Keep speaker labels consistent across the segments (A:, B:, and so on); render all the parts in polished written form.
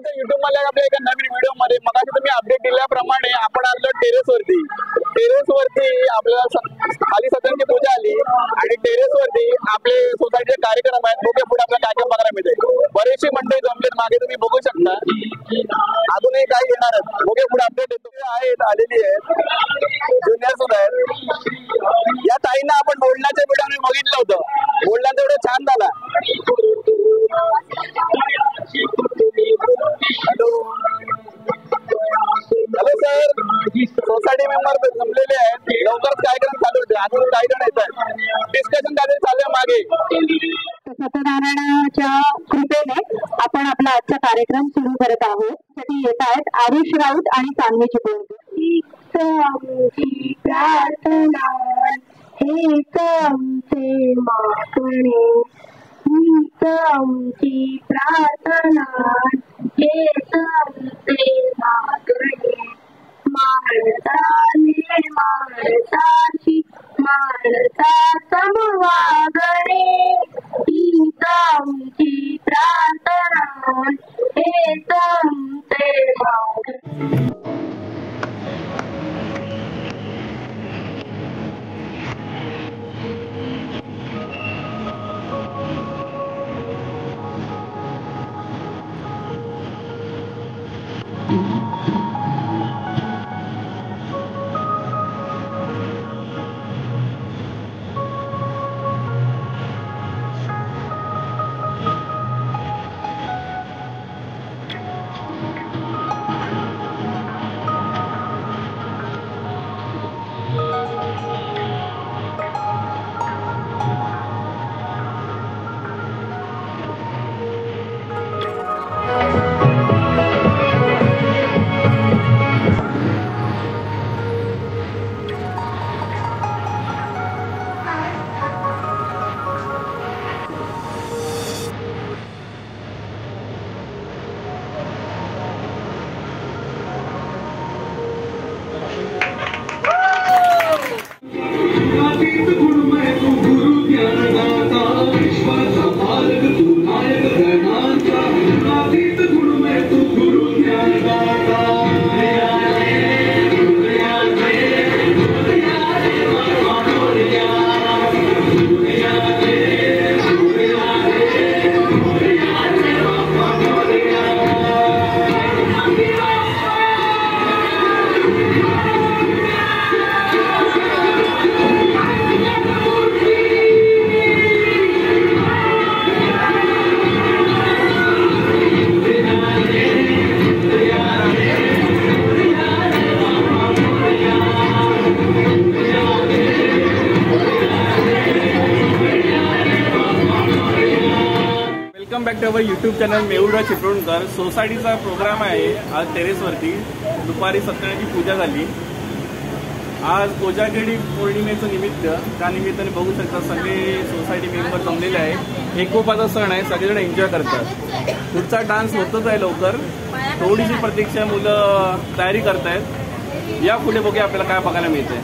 A: YouTube मध्ये आपल्या एका नवीन व्हिडिओ मध्ये मगाशी तुम्ही अपडेट दिल्याप्रमाणे आपण आलो टेरेस वरती आपल्याला खाली सत्यांची पूजा आली आणि टेरेस वरती आपले सोसायटीचे कार्यक्रम आहेत. बघूया पुढे आपल्याला काय काय बघायला मिळते. बरेचशी मंडळी जमलेत मागे तुम्ही बघू शकता. अजूनही काही येणार आहेत. बघूया पुढे अपडेट येतो आहेत आलेली आहेत ज्युनियर सुद्धा आहेत. या ताईंना आपण बोलण्याच्या व्हिडिओ बघितलं होतं. बोलणं तेवढं छान झाला. हॅलो सर, सोसायटी मेंबर जमलेले आहेत. लवकरच कार्यक्रम चालू होते. अजून काही जण येत आहेत. डिस्कशन काहीतरी चालू आहे मागे.
B: सत्यनारायणाच्या कृपेने आपण आपला आजचा कार्यक्रम सुरू करत आहोत. साठी येत आहेत आरुष राऊत आणि सान्वी चिपळूणकर. प्रार्थना हे आमचे मागणे, आमची प्रार्थना हे आमचे मागणे. माणसाने माणसाची माणसा समवागणे, हीच आमची प्रार्थना हे आमचे मागणे.
A: Back to our YouTube channel Mehura Chiplunkar. सोसायटीचा प्रोग्राम आहे आज टेरेसवरती. दुपारी सत्यनारायणाची पूजा झाली. आज कोजागिरी पौर्णिमेचं निमित्त, त्या निमित्ताने बघू शकता सगळे सोसायटी मेंबर जमलेले आहे. एकोपाचा सण आहे, सगळेजण एन्जॉय करतात. पुढचा डान्स होतच आहे लवकर. थोडीशी प्रतीक्षा, मुलं तयारी करतायत. या पुढे बघूया आपल्याला काय बघायला मिळतंय.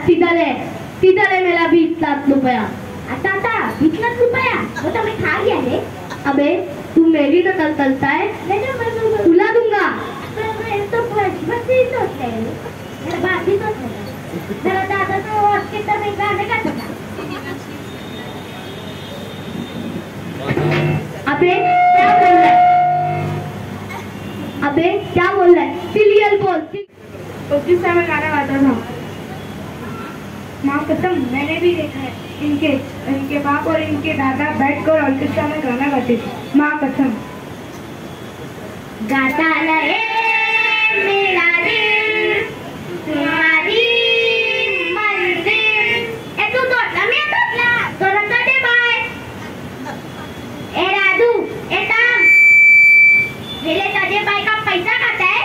C: तिथले मेला 20 रुपया आता 20 रुपया वो तो मैं खा गया है। अबे तू मेरी तो तलता है तुला दूंगा तो बस ही तो है मेरा बात ही तो है मेरा दादा तो कितना में गाने का था। अबे क्या बोल रहा है अबे क्या बोल रहा है क्लियर बोल। उसी समय गाना गाता था माँ कसम मैंने भी देखा है इनके बाप और इनके दादा बैठकर ऑर्केस्ट्रा में गाना गाते थे माँ कसम। गाता रहे मेरा दिल तुम्हारी मंजिल ए तू तोडला मी तोडला तोडला दे बाय ए राजू ए काम मेरे ताजे बाय का पैसा खाता है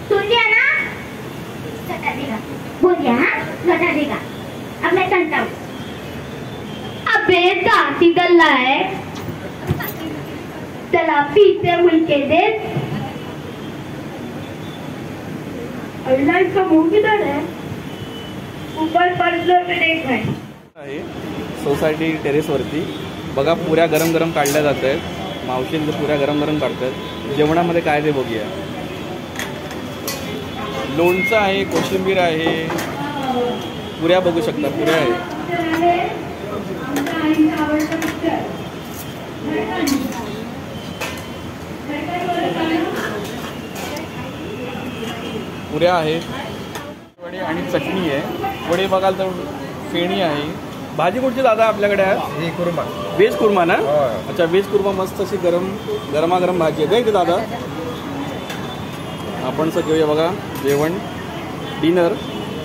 C: सुन लिया ना घटा देगा बोल दिया हाँ घटा देगा। अब मैं चलता हूँ। अबे दाती गल्ला है चला पीछे मुझके दे अल्लाह इसका मुंह किधर है ऊपर पर्दों पे देख रहे
A: आहे सोसायटी टेरेस वरती बघा पुऱ्या गरम गरम काढल्या जात आहेत मावशींचं पुऱ्या गरम गरम काढतात जेवणामध्ये काय ते बघूया लोणचं आहे कोशिंबीर आहे पुऱ्या बघू शकता पुऱ्या आहे पुऱ्या आहेत वडे आणि चटणी आहे वडे बघाल तर फेणी आहे भाजी कुठची दादा आपल्याकडे आहे
D: कुर्मा
A: व्हेज कुर्मा ना अच्छा व्हेज कुर्मा मस्त अशी गरमागरम भाजी आहे का दादा आपण घेऊया बघा जेवण डिनर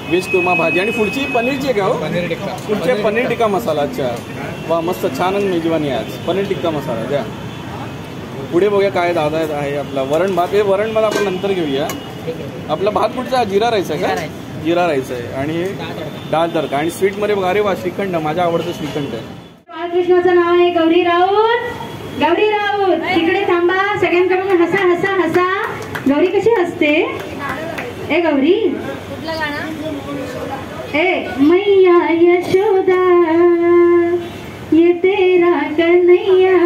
A: व्हेज कुर्मा भाजी आणि पुढची पनीरची आहे का हो
D: पनीर टिक्का
A: पुढचे पनीर टिक्का मसाला अच्छा वा मस्त छान मेजवानी आज पनीर टिक्का मसाला द्या पुढे बघूया काय दादा आहे आपला वरण भात हे वरण मला आपण नंतर घेऊया आपला भात कुठचा जिरा राईस आहे का जिरा राईस आहे आणि डाळ तडका आणि स्वीटमध्ये बघा अरे वा श्रीखंड माझ्या आवडतं श्रीखंड आहे
B: बाळकृष्णाचं नाव आहे गौरी राऊत तिकडे थांबा सगळ्यांकडून हसा हसा हसा गौरी कशी हसते ए गौरी ए मैया यशोदा ये तेरा कन्हैया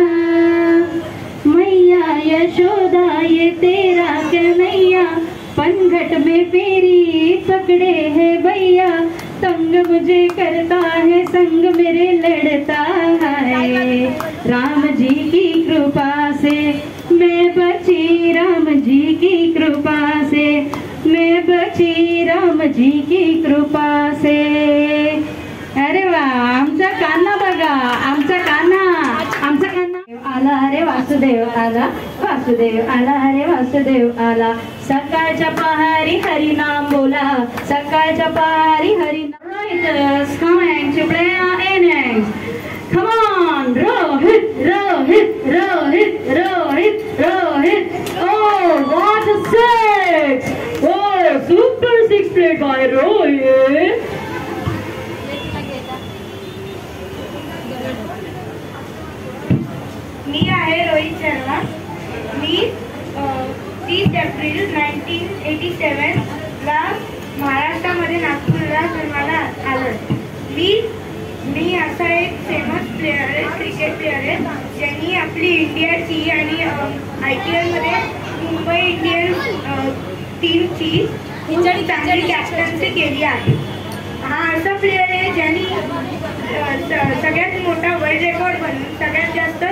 B: मैया यशोदा ये तेरा कन्हैया पनघट में पेरी पकड़े है भैया संग मुझे करता है संग मेरे लड़ता है राम जी की कृपा से मैं बची राम जी की कृपा से मैं बची राम जी की कृपा से। अरे वा आमचा कान्हा बघा आमचा कान्हा आला रे वासुदेव आला रे वासुदेव आला सकाळच्या पहारी हरिनाम बोला सकाळच्या पहारी हरिनाम Writers coming to play our innings. Come on, Rohit. Oh, what a six! By Rohit.
C: मी आहे रोहित शर्मा. मी 30 एप्रिल 1987 ला महाराष्ट्रामध्ये नागपूरला जन्माला आलो. मी असा एक फेमस प्लेअर आहे, क्रिकेट प्लेअर आहे, ज्यांनी आपली इंडियाची आणि IPL मध्ये मुंबई इंडियन्स टीमची खूप चांगली कॅप्टन्सी केली आहे. हा असा प्लेअर आहे ज्यांनी सगळ्यात मोठा वर्ल्ड रेकॉर्ड बनवून सगळ्यात जास्त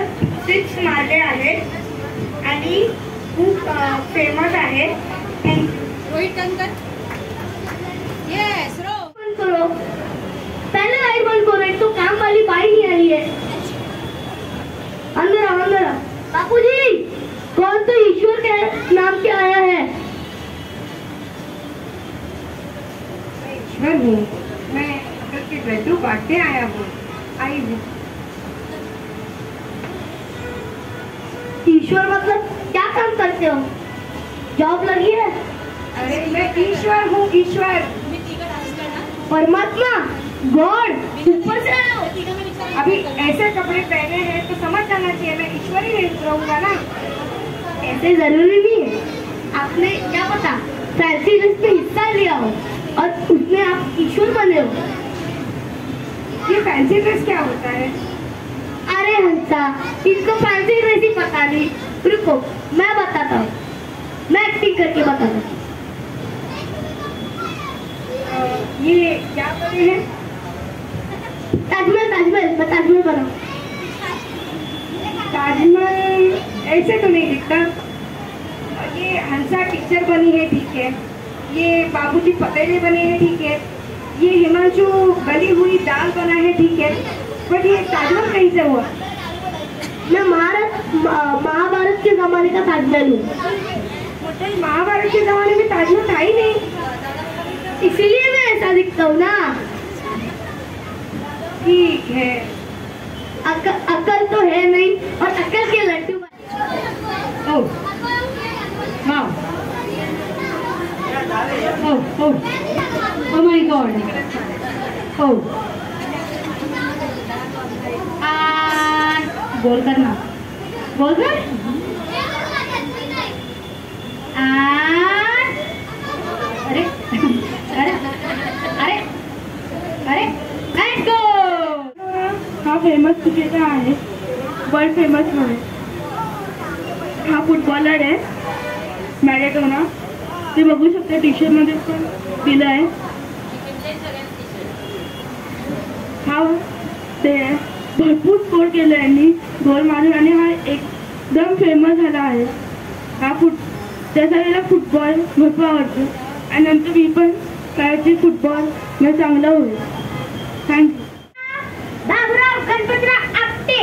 C: 6 मारले आहेत आणि खूप फेमस आहे.
D: रोहित टंकर. यस रो.
C: बंद करो, पहले लाइट बंद करो. एक तो काम वाली बाई नहीं आई है. अंदर आओ, अंदर आओ. बापूजी, कौन तो ईश्वर के नाम के आया है?
D: ईश्वर हूँ मैं, अकल के लड्डू बांटने आया हूँ. आई हूँ.
C: ईश्वर मतलब क्या काम करते हो? जॉब लगी है?
D: अरे मैं ईश्वर हूँ, ईश्वर.
C: परमात्मा, गॉड, ऊपर से आए हो?
D: अभी ऐसे कपड़े पहने हैं तो समझ जाना चाहिए मैं ईश्वर ही रहूंगा ना.
C: ऐसे जरूरी नहीं है. आपने क्या पता फैंसी ड्रेस में हिस्सा लिया हो और उसमें आप ईश्वर बने हो.
D: ये फैंसी ड्रेस क्या होता है?
C: अरे हंसा, इनको फैंसी ड्रेस ही पता नहीं. रुको, मैं बताता हूँ. मैं एक्टिंग करके बताता हूँ.
D: ये क्या बने हैं?
C: ताजमहल, ताजमहल, मैं ताजमहल बनाऊँ.
D: ताजमहल ऐसे तो नहीं दिखता. ये हंसा टीचर बनी है, ठीक है. ये बाबूजी पतेले बने हैं, ठीक है. ये हिमांशु गली हुई दाल बना है, ठीक है. बट ये ताजमहल कहीं से हुआ?
C: मैं महाभारत के जमाने का ताजमहल हूँ.
D: महाभारत के जमाने में ताजमहल था ही नहीं.
C: इसीलिए मैं ऐसा दिखता हूँ ना.
D: ठीक है.
C: अकल तो है नहीं और अकल के laddoo.
B: Oh. Wow. Oh my God. Oh. बोल करना. बोल कर. अरे अरे अरे अरे let's go.
D: हा फेमस क्रिकेटर आहे, वर्ल्ड फेमस आहे. हा फुटबॉलर आहे, मॅरेडोना. ते बघू शकता टी शर्ट मध्ये पण दिलं आहे. हा ते भरपूर स्कोर केलं यांनी, गोल मारून, आणि हा एकदम फेमस झाला आहे. हा त्याचा वेळेला फुटबॉल भरपूर आवडतो आणि नंतर मी पण खेळायची फुटबॉल मला चांगलं होईल. थँक्यू.
C: बाबूराव गणपतराव आपटे.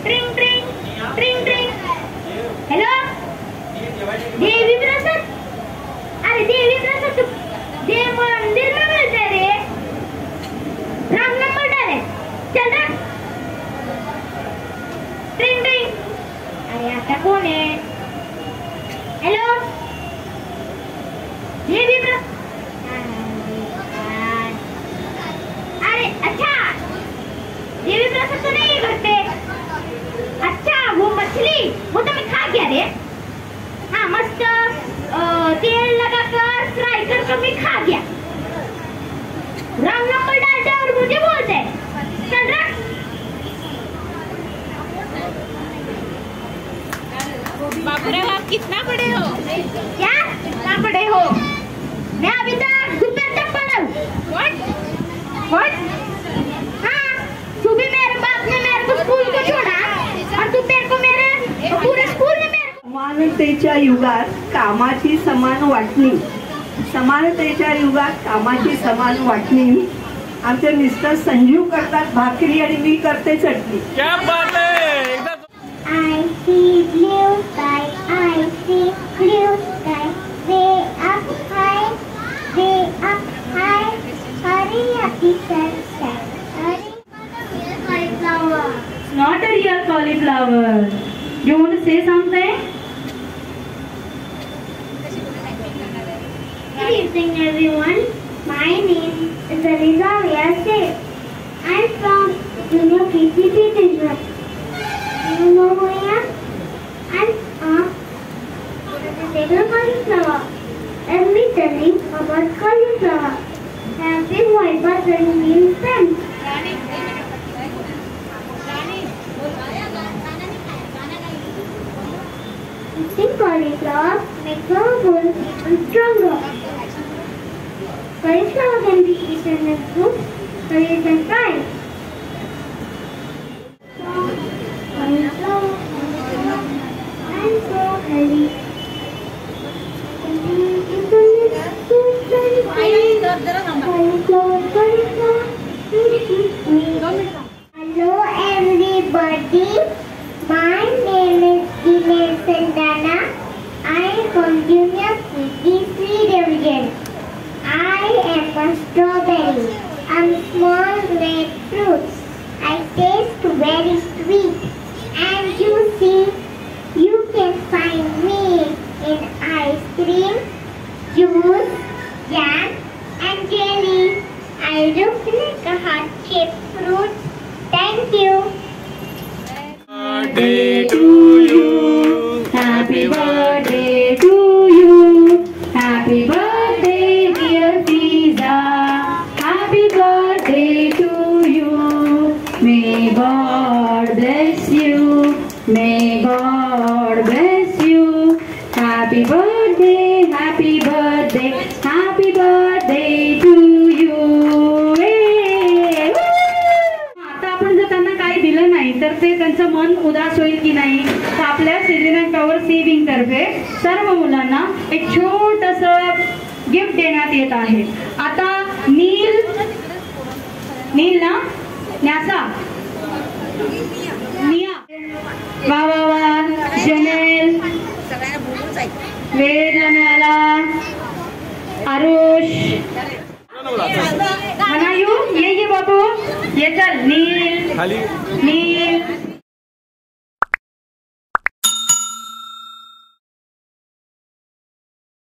C: ट्रिंग ट्रिंग ट्रिंग ट्रिंग. हेलो देवी प्रसाद. अरे देवी प्रसाद देव मंदिर में मिलते रे. रॉन्ग नंबर डाले. चल रहा. ट्रिंग ट्रिंग. अरे आता कौन है? हेलो देवी प्रसाद. अरे अच्छा, देवी प्रसाद तो नहीं है घर पे. अच्छा वो मछली, वो तो मैं खा गया रे. हाँ मस्त तेल लगाकर फ्राई कर मैं खा गया. रॉन्ग नंबर डालते और मुझे बोलते चल रहा.
D: बाबूराव आप कितना बड़े हो?
C: क्या कितना बड़े हो? मैं अभी तक दोपहर तक पढ़ा हूँ. What? हाँ, सुबह मेरे बाप ने मेरे को स्कूल को छोड़ा और दोपहर को मेरे पूरे स्कूल ने मेरे.
E: समानतेच्या युगात कामाची समान वाटणी. समानतेच्या युगात कामाची समान वाटणी. आमचे मिस्टर संजीव करतात भाकरी आणि मी करते चटणी.
A: क्या बात है.
C: I see blue sky, I see blue sky, way up high, hurry up the sunshine, hurry. Cauliflower.
B: Not a real cauliflower. You want to say something?
C: evening, everyone. My name is Aliza Vyase. I'm from Junior PCP Division. You know who I am? I'm vegetable cauliflower. Let me tell you about cauliflower. Have big fibers and green stems. Eating cauliflower makes our bones even stronger. Cauliflower can be eaten as soup, curries and fries. Cauliflower and so healthy. Hello everybody. My name is Dinesh Sandana. I am from Junior PCP Division. I am a strawberry. I'm small red fruits. I taste very sweet and juicy. You can find me in ice cream, juice, jam and jelly. I look like a heart-shaped fruit. Thank you.
A: Birthday to you.
B: Happy birthday to you. Happy birthday, dear Fiza. Happy birthday to you. May God bless you. May God bless you. Happy birthday, happy birthday, happy birthday to you. आता आपण जर त्यांना काही दिलं नाही तर ते त्यांचं मन उदास होईल की नाही. तर आपल्या सिरिना टॉवर सेव्हिंग तर्फे सर्व मुलांना एक छोटंसं गिफ्ट देण्यात येत आहे. आता नील ना न्यासा निया वा वा वा शनेल वेदला मिळाला आरुष मनायू ये बाबू ये चल नील
A: खाली
B: नील